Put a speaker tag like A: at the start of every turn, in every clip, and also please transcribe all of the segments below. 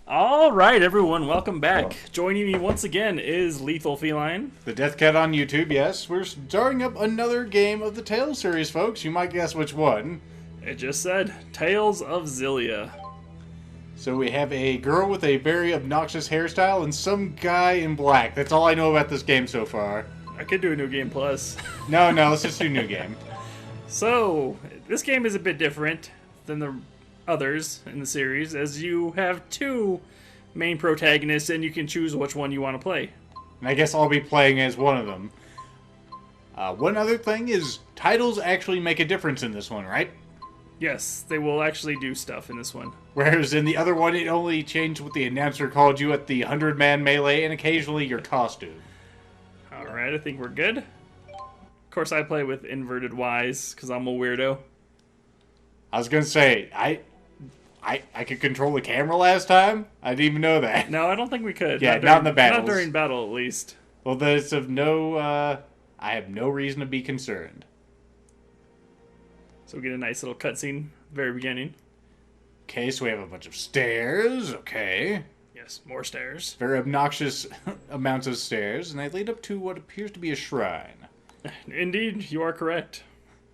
A: All right, everyone, welcome back. Joining me once again is Lethal Feline.
B: theDeathcat on YouTube, yes. We're starting up another game of the Tales series, folks. You might guess which one.
A: It just said Tales of Xillia.
B: So we have a girl with a very obnoxious hairstyle and some guy in black. That's all I know about this game so far.
A: I could do a New Game Plus.
B: No, let's just do New Game.
A: So, this game is a bit different than the others in the series, as you have two main protagonists and you can choose which one you want to play.
B: And I guess I'll be playing as one of them. One other thing is, titles actually make a difference in this one, right?
A: Yes, they will actually do stuff in this one.
B: Whereas in the other one, it only changed what the announcer called you at the 100-man melee and occasionally your costume.
A: Alright, I think we're good. Of course, I play with inverted Ys, because I'm a weirdo.
B: I was gonna say, I could control the camera last time? I didn't even know that.
A: No, I don't think we could.
B: Yeah, not in the battles.
A: Not during battle, at least.
B: Well, that's of no, I have no reason to be concerned.
A: So we get a nice little cutscene at the very beginning.
B: Okay, so we have a bunch of stairs, okay.
A: Yes, more stairs.
B: Very obnoxious amounts of stairs, and they lead up to what appears to be a shrine.
A: Indeed, you are correct.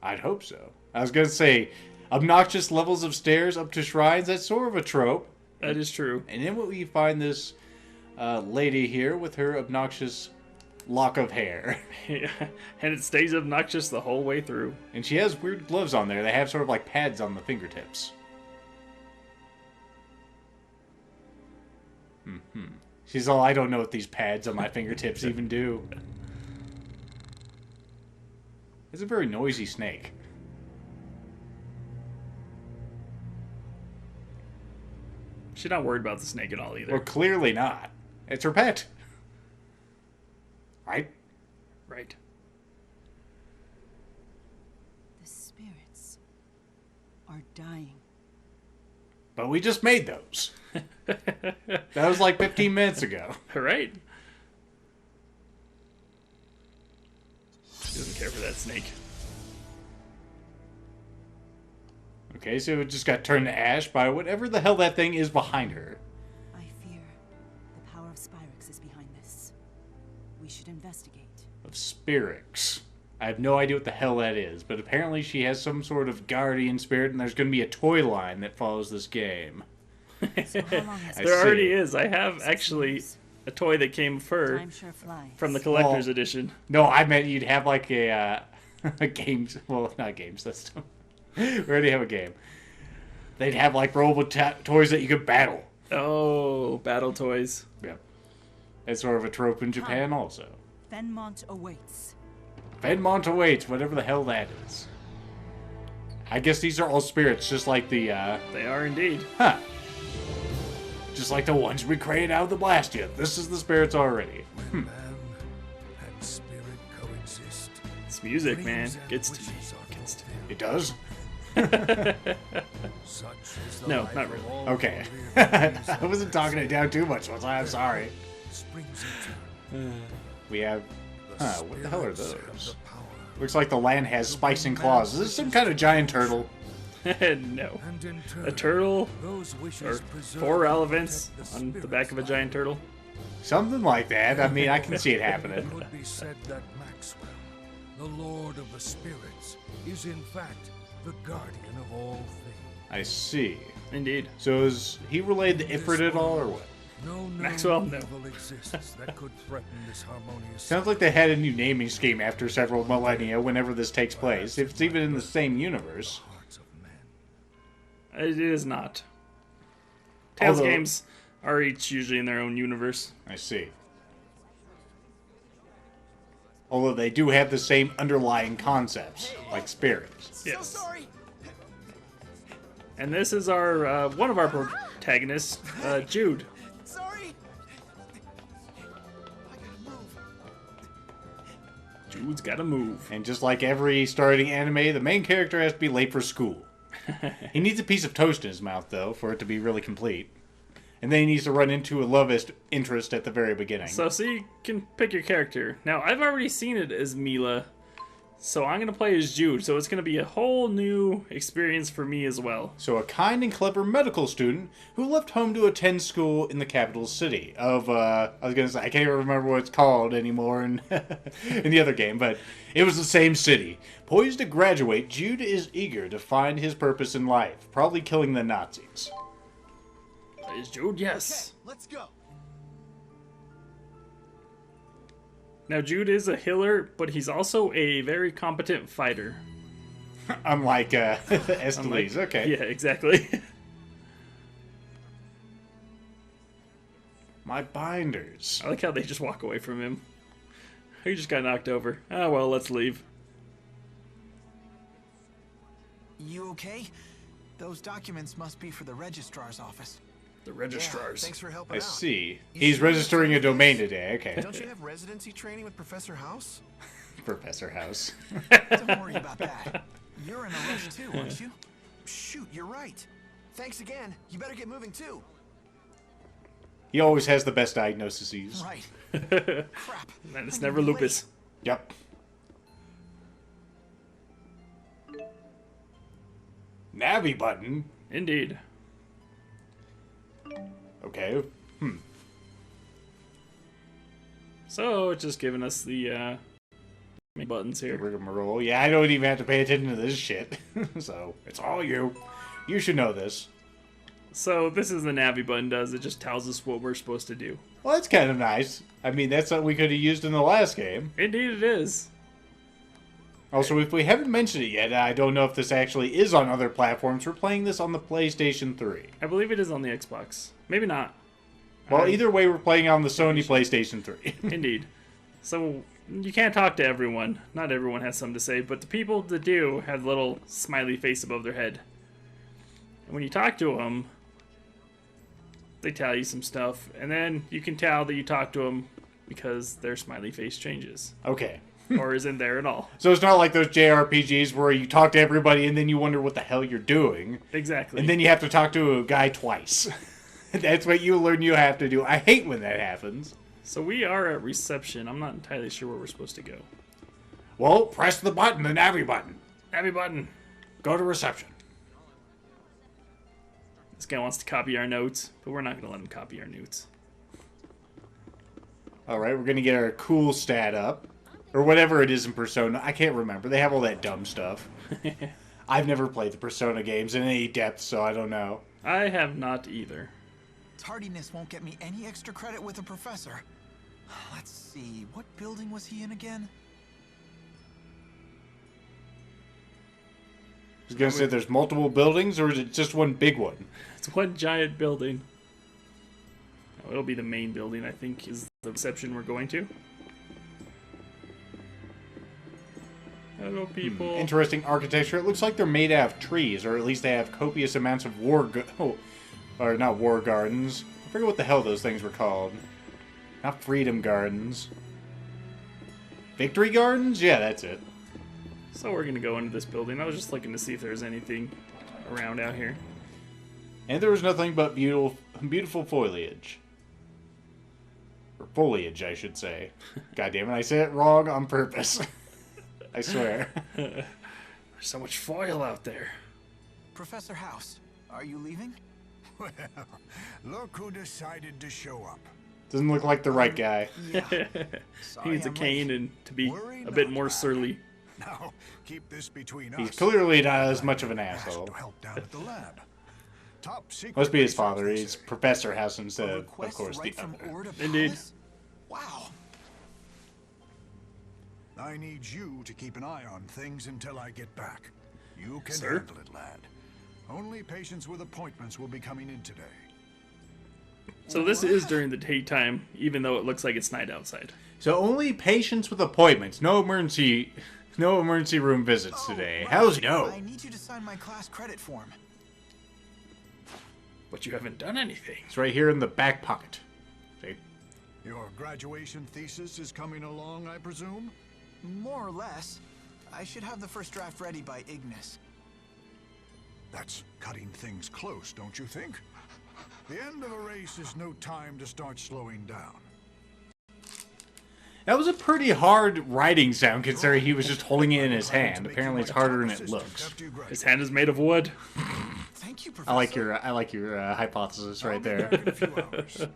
B: I'd hope so. I was gonna say, obnoxious levels of stairs up to shrines, that's sort of a trope.
A: That is true.
B: And then we find this lady here with her obnoxious lock of hair.
A: And it stays obnoxious the whole way through.
B: And she has weird gloves on there. They have sort of like pads on the fingertips. She's all, I don't know what these pads on my fingertips even do. It's a very noisy snake.
A: She's not worried about the snake at all either.
B: Well, clearly not. It's her pet. Right?
A: Right.
C: The spirits are dying.
B: But we just made those. That was like 15 minutes ago.
A: Right. She doesn't care for that snake.
B: Okay, so it just got turned to ash by whatever the hell that thing is behind her.
C: I fear the power of Spyrix is behind this. We should investigate.
B: Of Spyrix. I have no idea what the hell that is, but apparently she has some sort of guardian spirit, and there's going to be a toy line that follows this game.
C: So how long has
A: There already is. I have actually a toy that came fur
C: time sure flies.
A: from the collector's edition.
B: No, I meant you'd have like a games, well, not game system. We already have a game. They'd have like rollable toys that you could battle.
A: Oh, battle toys.
B: Yep. It's sort of a trope in Japan also.
C: Fenmont awaits.
B: Fenmont awaits, whatever the hell that is. I guess these are all spirits, just like the,
A: They are indeed.
B: Huh. Just like the ones we created out of the Blastia. This is the spirits already.
D: Man and spirit coexist.
A: It's music, man. Gets to me. Gets to me.
B: It does?
D: Such is the
A: No,
D: life
A: not
D: of
A: really.
D: all
B: Okay.
D: weary
B: I wasn't talking it down too much, was I? I'm sorry.
D: springs eternal.
B: We have...
D: The
B: Huh, what the hell are
D: spirits have
B: those?
D: the power,
B: Looks like the land has spikes and claws. Is this some kind of giant turtle?
A: No.
D: and in turn,
A: A turtle
D: those
A: or
D: wishes preserve
A: 4
D: and
A: elephants
D: protect
A: on the
D: spirits
A: back of a giant turtle.
B: Something like that. I mean, I can see it happening.
D: It could be said that Maxwell, the Lord of the Spirits, is in fact the guardian of all things.
B: I see.
A: Indeed.
B: So is he relayed to Ifrit at all, or what?
D: No known
A: Maxwell, no.
D: evil exists that could threaten this harmonious.
B: Sounds like they had a new naming scheme after several millennia whenever this takes place. If it's even in the same universe.
D: hearts of men.
A: It is not. Tales
B: Although-
A: games are each usually in their own universe.
B: I see. Although they do have the same underlying concepts, like spirits.
A: Yes. And this is our one of our protagonists, Jude.
E: Sorry.
A: Jude's gotta move.
B: And just like every starting anime, the main character has to be late for school. He needs a piece of toast in his mouth, though, for it to be really complete. And then he needs to run into a love interest at the very beginning.
A: So you can pick your character. Now, I've already seen it as Mila, So I'm going to play as Jude, so it's going to be a whole new experience for me as well.
B: So a kind and clever medical student who left home to attend school in the capital city of, I was going to say, I can't even remember what it's called anymore in, in the other game, but it was the same city. Poised to graduate, Jude is eager to find his purpose in life, probably killing the Nazis.
A: Is Jude? Yes.
E: Okay, let's go.
A: Now, Jude is a healer, but he's also a very competent fighter.
B: Unlike Esteliz, okay.
A: Yeah, exactly.
B: My binders.
A: I like how they just walk away from him. He just got knocked over. Oh, well, let's leave.
E: You okay? Those documents must be for the registrar's office.
A: The registrars.
F: Yeah, thanks for helping
B: I
F: out.
B: see.
F: You
B: He's
F: sure
B: registering a
F: you're
B: domain
F: this?
B: today, okay.
F: Don't you have residency training with Professor House?
B: Professor House.
E: Don't worry about that. You're in a rush too, aren't you?
F: Shoot, you're right. Thanks again. You better get moving too.
B: He always has the best diagnoses.
E: Right. Crap.
A: And it's
E: I'm
A: never
E: gonna be
A: lupus.
B: Yep. Navi button?
A: Indeed.
B: Okay.
A: So, it's just giving us the main buttons here.
B: Rigmarole. Yeah, I don't even have to pay attention to this shit. So, it's all you. You should know this.
A: So, this is the Navi button does. It just tells us what we're supposed to do.
B: Well, that's kind of nice. I mean, that's something we could have used in the last game.
A: Indeed it is.
B: Also, if we haven't mentioned it yet, I don't know if this actually is on other platforms. We're playing this on the PlayStation 3.
A: I believe it is on the Xbox. Maybe not.
B: Well, either way, we're playing on the Sony PlayStation 3.
A: Indeed. So, you can't talk to everyone. Not everyone has something to say, but the people that do have a little smiley face above their head. And when you talk to them, they tell you some stuff, and then you can tell that you talk to them because their smiley face changes.
B: Okay.
A: Or isn't there at all.
B: So it's not like those JRPGs where you talk to everybody and then you wonder what the hell you're doing.
A: Exactly.
B: And then you have to talk to a guy twice. That's what you learn you have to do. I hate when that happens.
A: So we are at reception. I'm not entirely sure where we're supposed to go.
B: Well, press the button, the Navi button.
A: Navi button.
B: Go to reception.
A: This guy wants to copy our notes, but we're not going to let him copy our notes.
B: Alright, we're going to get our cool stat up. Or whatever it is in Persona. I can't remember. They have all that dumb stuff. I've never played the Persona games in any depth, so I don't know.
A: I have not either.
E: Tardiness won't get me any extra credit with a professor. Let's see, what building was he in again?
B: I was going to say there's multiple buildings, or is it just one big one?
A: It's one giant building. Oh, it'll be the main building, I think, is the reception we're going to. Hello, people.
B: Interesting architecture. It looks like they're made out of trees, or at least they have copious amounts of or not war gardens. I forget what the hell those things were called. Not freedom gardens. Victory gardens? Yeah, that's it.
A: So we're going to go into this building. I was just looking to see if there's anything around out here.
B: And there was nothing but beautiful foliage. Or foliage, I should say. God damn it, I said it wrong on purpose. I swear.
A: There's so much foil out there.
E: Professor House, are you leaving?
D: Well, look who decided to show up.
B: Doesn't look like the right guy.
E: Yeah.
A: He needs a
E: I'm
A: cane
E: late.
A: and to be
D: Worry
A: a bit
D: not,
A: more
D: lad.
A: surly.
D: Now, keep this between
B: He's
D: us.
B: clearly not as much of an
D: Asked
B: asshole.
D: to help down at the lab. Top secret.
B: Must be his
D: research,
B: father.
D: they
B: He's
D: say.
B: Professor House instead
E: A
B: of
E: request
B: course,
E: right
B: the
E: from
B: other.
E: Order
A: Indeed.
E: Palace? Wow.
D: I need you to keep an eye on things until I get back. You can
A: Sir?
D: handle it, lad. Only patients with appointments will be coming in today.
A: So this is during the daytime, even though it looks like it's night outside.
B: So only patients with appointments. No emergency room visits today. How's no?
E: I need you to sign my class credit form.
A: But you haven't done anything.
B: It's right here in the back pocket. See?
D: Your graduation thesis is coming along, I presume?
E: More or less. I should have the first draft ready by Ignis.
D: That's cutting things close, don't you think? The end of a race is no time to start slowing down.
B: That was a pretty hard writing sound, considering he was just holding it in his hand. Apparently, it's harder than it looks.
A: His hand is made of wood.
E: Thank you, Professor.
B: I like your hypothesis right
E: I'll be
B: there.
E: back in a few hours.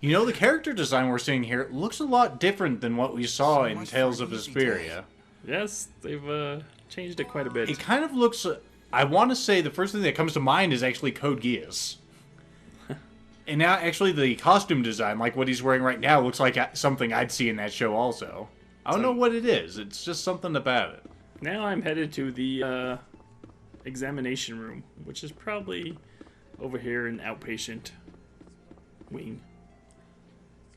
B: You know, the character design we're seeing here looks a lot different than what we saw in Tales of Xillia.
A: Yes, they've changed it quite a bit.
B: It kind of looks... I want to say the first thing that comes to mind is actually Code Geass. And now, actually, the costume design, like what he's wearing right now, looks like something I'd see in that show also. I don't know what it is. It's just something about it.
A: Now I'm headed to the examination room, which is probably over here in outpatient wing.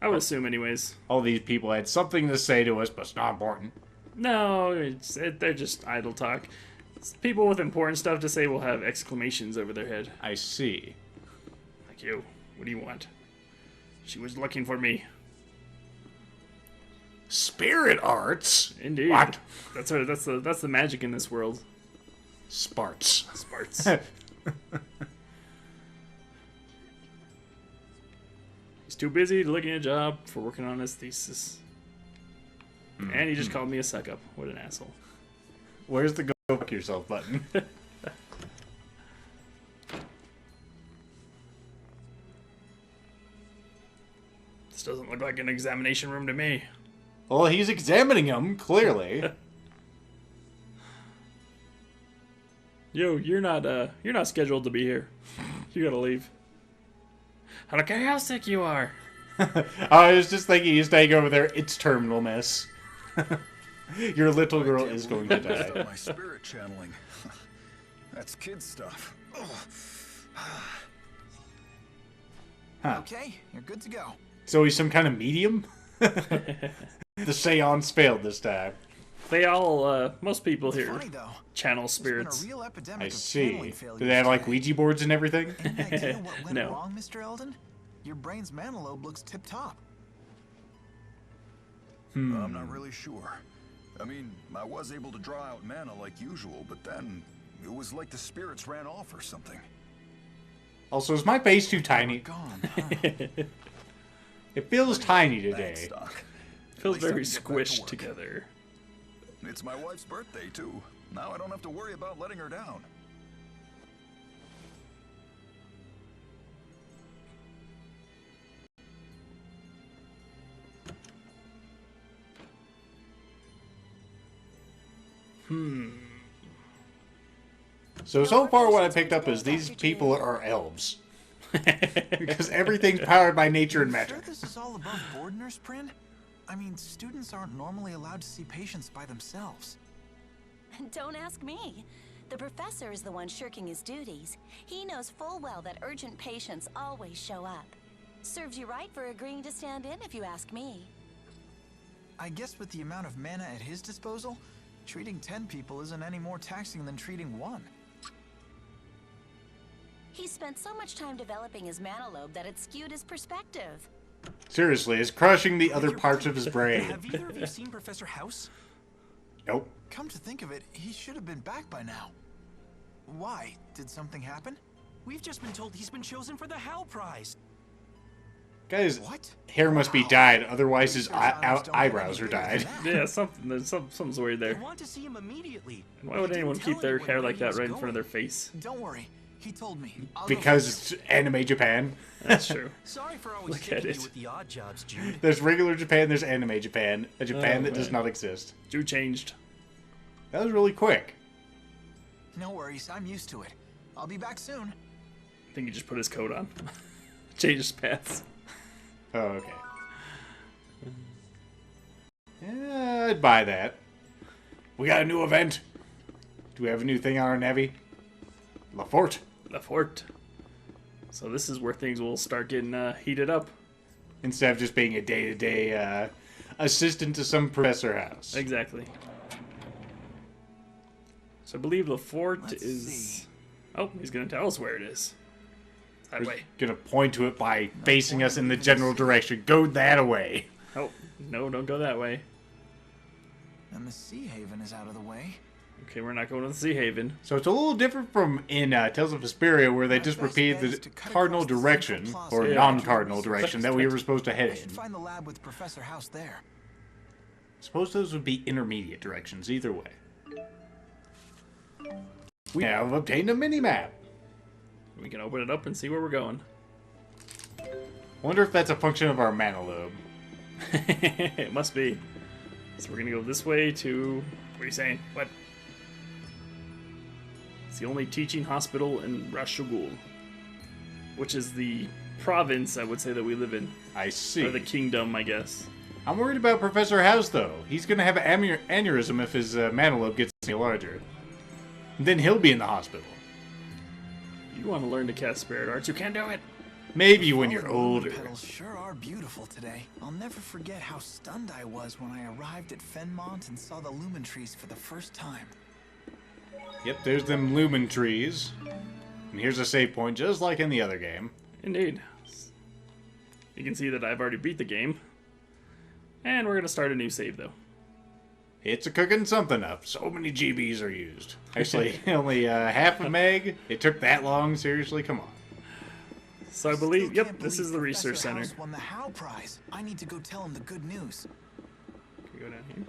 A: I would assume anyways.
B: All these people had something to say to us, but it's not important.
A: No, they're just idle talk. People with important stuff to say will have exclamations over their head.
B: I see.
A: Like, yo, what do you want? She was looking for me.
B: Spirit arts?
A: Indeed.
B: What?
A: That's the magic in this world.
B: Sparts.
A: Sparts. He's too busy looking at a job for working on his thesis. And he just called me a suck-up. What an asshole.
B: Where's the go fuck yourself button?
A: This doesn't look like an examination room to me.
B: Well, he's examining him, clearly.
A: Yo, you're not scheduled to be here. You gotta leave. I don't care how sick you are.
B: I was just thinking he's staying over there. It's terminal, miss. Your little girl is going to die.
F: My spirit channeling. That's kid stuff.
B: Huh.
E: Okay, you're good to go.
B: So he's some kind of medium? The seance failed this time.
A: They all, most people here
E: Funny though.
A: channel
E: There's
A: spirits.
E: been a real epidemic
B: I
E: of
B: see.
E: channeling failures
B: Do they have, like,
E: today.
B: Ouija boards and everything?
E: Any idea what went
A: No.
E: wrong, Mr. Eldon? Your brain's mana lobe looks tip-top.
F: I'm not really sure. I mean, I was able to draw out mana like usual, but then it was like the spirits ran off or something.
B: Also, is my face too tiny?
E: Gone, huh?
B: It feels tiny
F: Thanks,
B: today.
F: Doc.
A: Feels
F: At least I
A: very
F: can get back to
A: squished
F: work.
A: together.
F: It's my wife's birthday, too. Now I don't have to worry about letting her down.
B: So far what I picked up is these people are elves. Because everything's powered by nature and
E: Sure
B: magic.
E: this is all above board, Nurse Prin? I mean, students aren't normally allowed to see patients by themselves.
G: Don't ask me. The professor is the one shirking his duties. He knows full well that urgent patients always show up. Serves you right for agreeing to stand in, if you ask me.
E: I guess with the amount of mana at his disposal, treating 10 people isn't any more taxing than treating one.
G: He spent so much time developing his mana lobe that it skewed his perspective.
B: Seriously, it's crushing the other parts of his brain.
E: Have either of you seen Professor House?
B: Nope.
E: Come to think of it, he should have been back by now. Why? Did something happen?
H: We've just been told he's been chosen for the Hal Prize.
B: Guy's
E: What?
B: hair must be dyed, otherwise his
E: Pretty sure Silence don't get
B: eyebrows
E: any
B: are
E: bigger
B: dyed.
E: than that.
A: Yeah, something's weird
H: I
A: there.
H: want to see him immediately.
A: And why would
H: He
A: anyone
H: didn't
A: keep
H: tell
A: their
H: anyone
A: hair
H: where
A: like
H: he
A: that
H: was
A: right in front of their
H: going.
A: face?
E: Don't worry, he told me. I'll go
B: Because it's anime Japan.
A: That's true.
H: Sorry for always
A: Look at
H: sticking
A: it.
H: you with the odd jobs, Jude.
B: There's regular Japan, there's anime Japan. A Japan
A: Oh,
B: that does
A: man.
B: not exist.
A: Jude changed.
B: That was really quick.
E: No worries, I'm used to it. I'll be back soon.
A: I think he just put his coat on. Changed his pants.
B: Oh, okay. Yeah, I'd buy that. We got a new event. Do we have a new thing on our navy? La Fort.
A: The fort. So this is where things will start getting heated up.
B: Instead of just being a day-to-day assistant to some professor house.
A: Exactly. So I believe the fort
E: Let's
A: is...
E: see.
A: Oh, he's going to tell us where it is. That way.
B: Gonna point to it by facing us in the general direction. Go that way.
A: Oh, no, don't go that way.
E: And the Sea Haven is out of the way.
A: Okay, we're not going to the Sea Haven.
B: So it's a little different from in Tales of Xillia, where they just
E: Best
B: repeated
E: bet is
B: the
E: to cut
B: cardinal
E: across the
B: direction,
E: central plaza
B: or
A: Yeah.
B: non-cardinal direction, that we were supposed to
E: I
B: head
E: should
B: in.
E: find the lab with Professor House there.
B: Suppose those would be intermediate directions either way. We have obtained a mini-map.
A: We can open it up and see where we're going.
B: Wonder if that's a function of our mana lobe.
A: It must be. So we're gonna go this way to... What are you saying? What? It's the only teaching hospital in Rashugul, which is the province, I would say, that we live in.
B: I see.
A: Or the kingdom, I guess.
B: I'm worried about Professor House, though. He's going to have an aneurysm if his mana lobe gets any larger. And then he'll be in the hospital.
A: You want to learn to cast Spirit Arts, you can do it!
B: Maybe when you're
E: All the lumen
B: older.
E: petals sure are beautiful today. I'll never forget how stunned I was when I arrived at Fenmont and saw the lumen trees for the first time.
B: Yep, there's them lumen trees. And here's a save point, just like in the other game.
A: Indeed. You can see that I've already beat the game. And we're going to start a new save, though.
B: It's a cooking something up. So many GBs are used. Actually, only half a meg. It took that long? Seriously? Come on.
A: So I
E: Still
A: believe,
E: can't
A: yep, this
E: believe
A: is the research
E: Professor
A: center.
E: House won the Howe Prize. I need to go tell him the good news.
A: Can we go down here?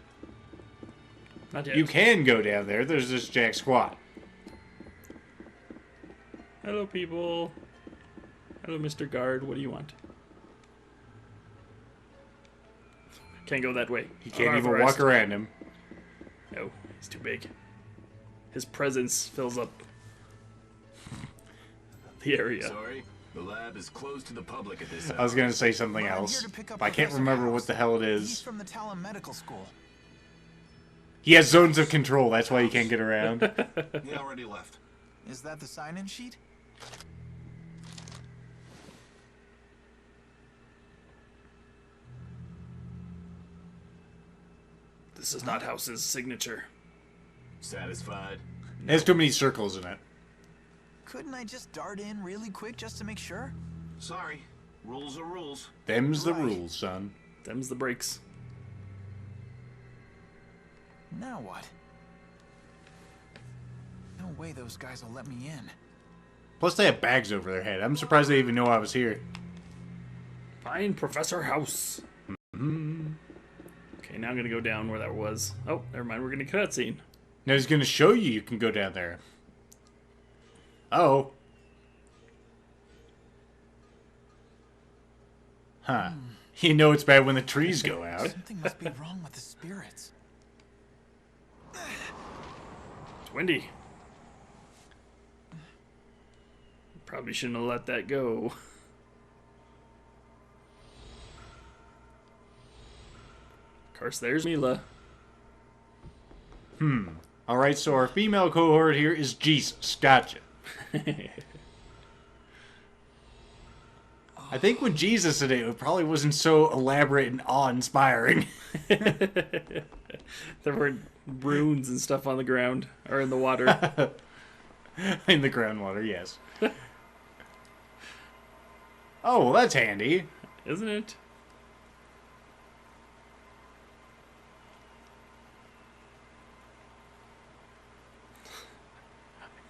A: Not yet.
B: You can go down there. There's this jack squat.
A: Hello, people. Hello, Mr. Guard. What do you want? Can't go that way.
B: You can't even walk around him.
A: No, he's too big. His presence fills up the area.
I: Sorry, the lab is closed to the public at this hour.
B: I was going to say something
E: But I'm
B: else.
E: here to pick up
B: But I can't
E: Professor
B: remember
E: House.
B: what the hell it
E: He's
B: is.
E: from the Talon Medical School.
B: He has zones of control. That's why he can't get around.
I: He already left.
E: Is that the sign-in sheet?
A: This is not House's signature.
I: Satisfied?
B: It has too many circles in it.
E: Couldn't I just dart in really quick just to make sure?
I: Sorry. Rules are rules.
B: Them's the
E: Right.
B: rules, son.
A: Them's the breaks.
E: Now what? No way those guys will let me in.
B: Plus, they have bags over their head. I'm surprised they even know I was here.
A: Find Professor House. Okay, now I'm gonna go down where that was. Oh, never mind. We're gonna cutscene.
B: Now he's going to show you can go down there. Oh. Huh. You know it's bad when the trees go out.
E: Something must be wrong with the spirits.
A: It's windy. Probably shouldn't have let that go. Of course, there's Mila.
B: Alright, so our female cohort here is Jesus. Gotcha. I think with Jesus in it probably wasn't so elaborate and awe-inspiring.
A: There were runes and stuff on the ground, or in the water.
B: In the groundwater, yes. Oh, well, that's handy.
A: Isn't it?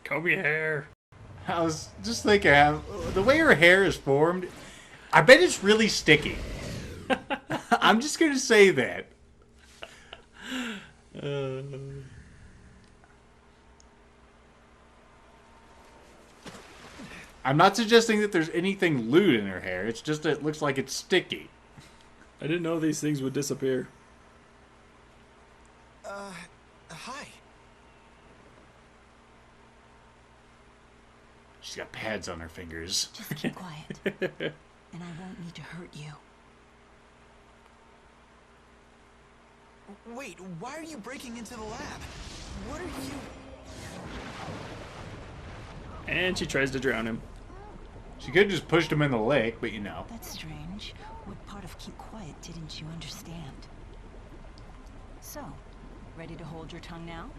A: Comb your hair.
B: I was just thinking, the way her hair is formed, I bet it's really sticky. I'm just going to say that. I'm not suggesting that there's anything lewd in her hair. It's just that it looks like it's sticky.
A: I didn't know these things would disappear.
E: Hi.
B: She's got pads on her fingers.
C: Just keep quiet, and I won't need to hurt you.
E: Wait, why are you breaking into the lab? What are you...
A: And she tries to drown him.
B: She could have just pushed him in the lake, but you know.
C: That's strange. What part of keep quiet didn't you understand? So, ready to hold your tongue now?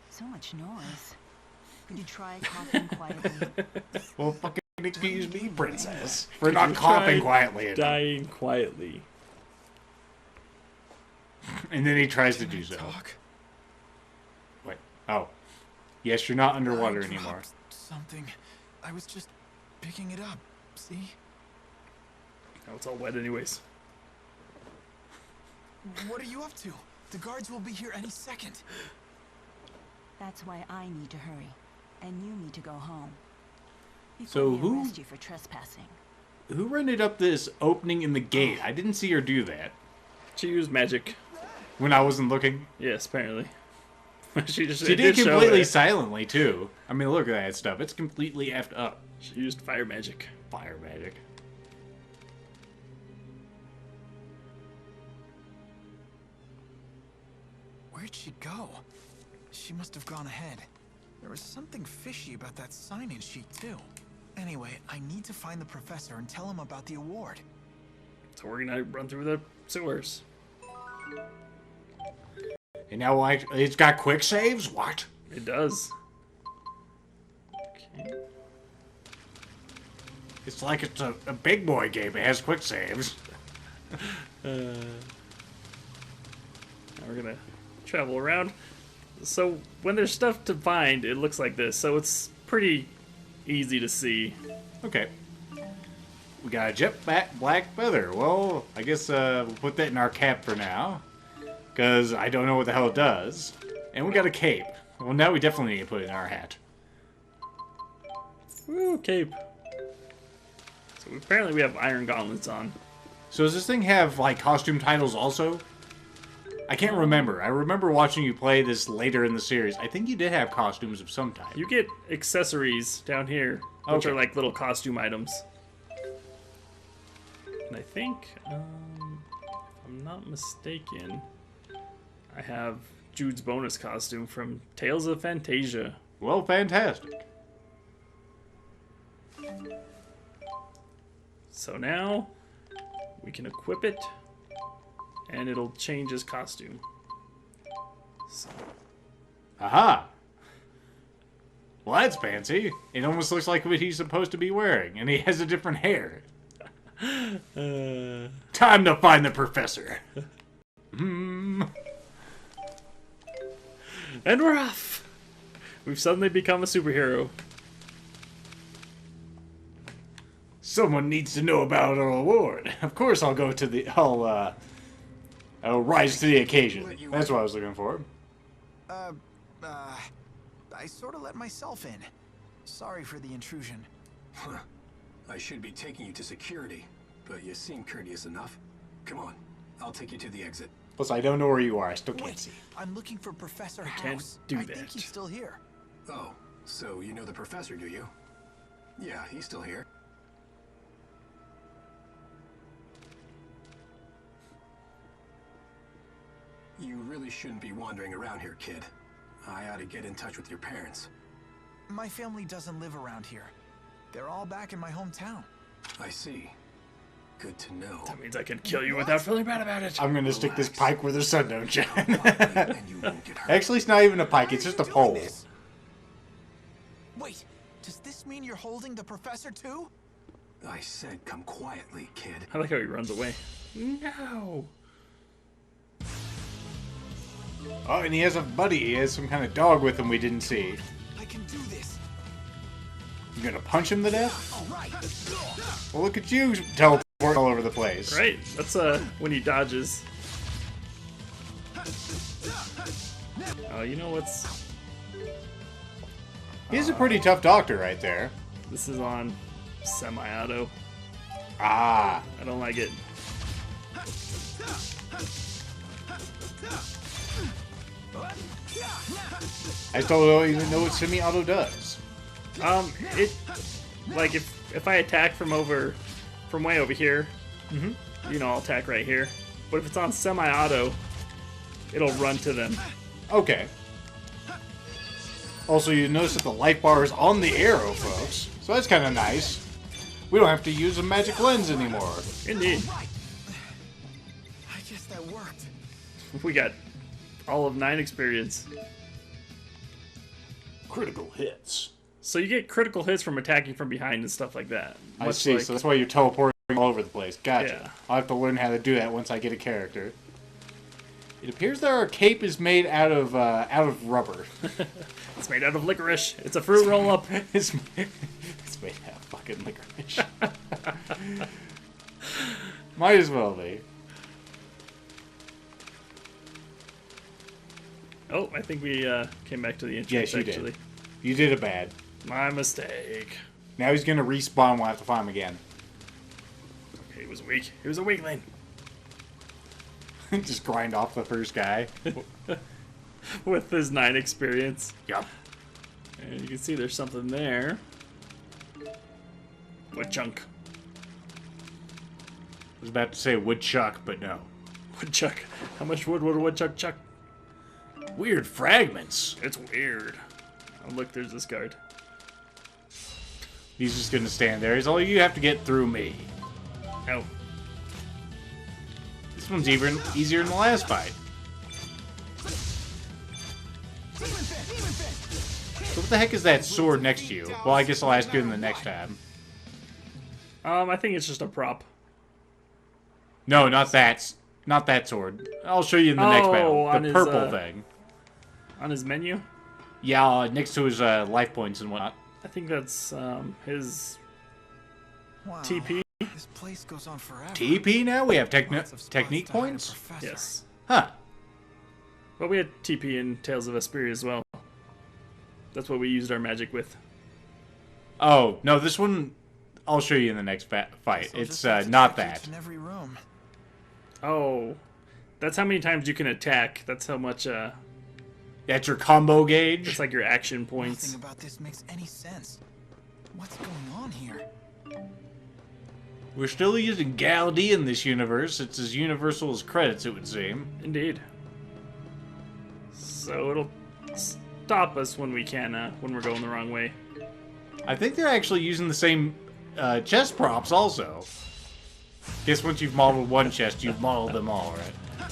C: So much noise. Could you try coughing quietly?
B: Well, fucking excuse me, princess, for
A: You
B: not coughing
A: tried
B: quietly enough.
A: Dying quietly.
B: And then he tries to do so.
E: Talk?
B: Wait. Oh. Yes, you're not underwater
E: I
B: anymore.
E: dropped something. I was just picking it up. See?
A: Oh, it's all wet anyways.
E: What are you up to? The guards will be here any second.
C: That's why I need to hurry, and you need to go home.
B: So
C: Before they
B: who-
C: arrest you for trespassing.
B: Who rented up this opening in the gate? I didn't see her do that
A: She used magic.
B: when I wasn't looking.
A: Yes, apparently. She
B: She did completely silently, too. I mean, look at that stuff. It's completely effed up.
A: She used fire magic.
B: Fire magic.
E: Where'd she go? She must have gone ahead. There was something fishy about that sign-in sheet, too. Anyway, I need to find the professor and tell him about the award.
A: So we're gonna run through the sewers.
B: And now it's got quick saves? What?
A: It does. Okay.
B: It's like it's a big boy game. It has quick saves.
A: Now we're gonna travel around. So when there's stuff to find, it looks like this. So it's pretty easy to see.
B: Okay. We got a jetpack black feather. Well, I guess we'll put that in our cap for now. Because I don't know what the hell it does. And we got a cape. Well, now we definitely need to put it in our hat.
A: Woo, cape. So apparently we have iron gauntlets on.
B: So does this thing have, like, costume titles also? I can't remember. I remember watching you play this later in the series. I think you did have costumes of some type.
A: You get accessories down here, which
B: Okay.
A: are like little costume items. And I think, if I'm not mistaken, I have Jude's bonus costume from Tales of Xillia.
B: Well, fantastic.
A: So now we can equip it, and it'll change his costume. So,
B: Aha! Well, that's fancy. It almost looks like what he's supposed to be wearing, and he has a different hair. Time to find the professor.
A: and we're off. We've suddenly become a superhero.
B: Someone needs to know about our award. Of course, I'll go to the. I'll rise to the occasion. That's what I was looking for.
E: I sort of let myself in. Sorry for the intrusion.
J: Huh. I should be taking you to security, but you seem courteous enough. Come on, I'll take you to the exit.
B: Plus, I don't know where you are. I still can't
E: Wait,
B: see.
E: I'm looking for Professor House.
A: can't do
E: I
A: that.
E: think he's still here.
J: Oh, so you know the professor, do you? Yeah, he's still here. You really shouldn't be wandering around here, kid. I ought to get in touch with your parents.
E: My family doesn't live around here. They're all back in my hometown.
J: I see. Good to know.
A: That means I can kill you without feeling bad about it.
B: I'm gonna stick this pike where the sun don't shine.
J: And you won't get hurt.
B: Actually, it's not even a pike. It's just a pole.
E: Wait, does this mean you're holding the professor too?
J: I said come quietly, kid.
A: I like how he runs away. No.
B: Oh, and he has a buddy. He has some kind of dog with him we didn't see.
E: I can do this.
B: You gonna punch him to death?
E: All right.
B: Well, look at you teleporting all over the place.
A: Right? That's when he dodges. Oh, you know what's...
B: He's a pretty tough doctor right there.
A: This is on semi-auto.
B: Ah.
A: I don't like it.
B: I still don't even know what semi-auto does.
A: It... Like, if I attack from way over here, you know, I'll attack right here. But if it's on semi-auto, it'll run to them.
B: Okay. Also, you notice that the light bar is on the arrow, folks. So that's kind of nice. We don't have to use a magic lens anymore.
A: Indeed.
E: I guess that worked.
A: We got all of 9 experience.
B: Critical hits.
A: So you get critical hits from attacking from behind and stuff like that.
B: I
A: Much
B: see,
A: like-
B: so that's why you're teleporting all over the place. Gotcha.
A: Yeah.
B: I'll have to learn how to do that once I get a character. It appears that our cape is made out of rubber.
A: It's made out of licorice. It's a fruit roll-up.
B: It's made out of fucking licorice. Might as well be.
A: Oh, I think we came back to the entrance,
B: Yes, you
A: actually.
B: did. You did it bad.
A: My mistake.
B: Now he's gonna respawn. We'll have to find him again.
A: Okay, he was weak. He was a weakling.
B: Just grind off the first guy.
A: With his 9 experience.
B: Yup.
A: And you can see there's something there. Wood chunk.
B: I was about to say woodchuck, but no.
A: Woodchuck. How much wood would a woodchuck chuck?
B: Weird fragments.
A: It's weird. Oh, look, there's this guard.
B: He's just gonna stand there. He's all, you have to get through me.
A: Oh.
B: This one's even easier than the last fight. So what the heck is that sword next to you? Well, I guess I'll ask you in the next time.
A: I think it's just a prop.
B: No, not that. Not that sword. I'll show you in the next battle.
A: on
B: The
A: his,
B: purple thing.
A: On his menu?
B: Yeah, next to his life points and whatnot.
A: I think that's his
E: Wow.
A: TP.
E: This place goes on forever.
B: TP now? We have
E: Lots of spots
B: technique
E: to hide a
B: points?
E: professor.
A: Yes.
B: Huh.
A: Well, we had TP in Tales of Xillia as well. That's what we used our magic with.
B: Oh, no, this one I'll show you in the next fight.
E: So
B: It's
E: just have to
B: not
E: check
B: that.
E: each and every room.
A: Oh. That's how many times you can attack. That's how much,
B: That's your combo gauge?
A: it's like your action points.
E: Nothing about this makes any sense. What's going on here?
B: We're still using Gal-D in this universe. It's as universal as credits, it would seem.
A: Indeed. So it'll stop us when we can, when we're going the wrong way.
B: I think they're actually using the same chest props also. Guess once you've modeled one chest, you've modeled them all, right?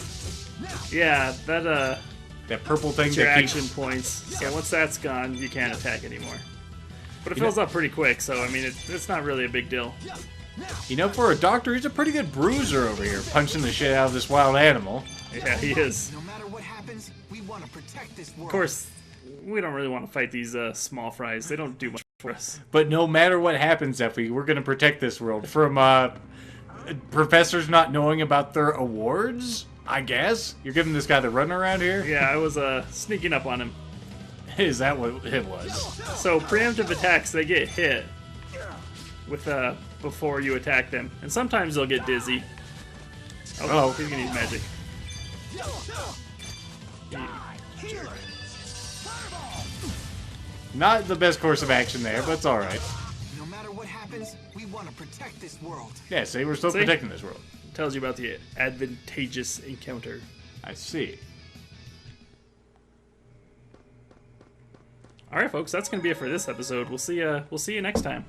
A: Yeah, that,
B: That purple thing
A: your
B: that
A: action
B: keeps...
A: points. So once that's gone, you can't attack anymore. But it fills up pretty quick, so I mean, it's not really a big deal.
B: You know, for a doctor, he's a pretty good bruiser over here, punching the shit out of this wild animal.
A: Yeah, he is.
E: No matter what happens, we want to protect this world.
A: Of course, we don't really want to fight these small fries. They don't do much for us.
B: But no matter what happens, Zephy, we're going to protect this world from professors not knowing about their awards, I guess? You're giving this guy the run around here?
A: Yeah, I was sneaking up on him.
B: Is that what it was?
A: So preemptive attacks, they get hit with before you attack them, and sometimes they'll get dizzy. Oh, he's gonna use magic.
B: Not the best course of action there, but it's all right.
E: No matter what happens, we want to protect this world.
B: Yeah, see, we're still
A: See?
B: protecting this world.
A: Tells you about the advantageous encounter.
B: I see.
A: All right, folks, that's gonna be it for this episode. We'll see you next time.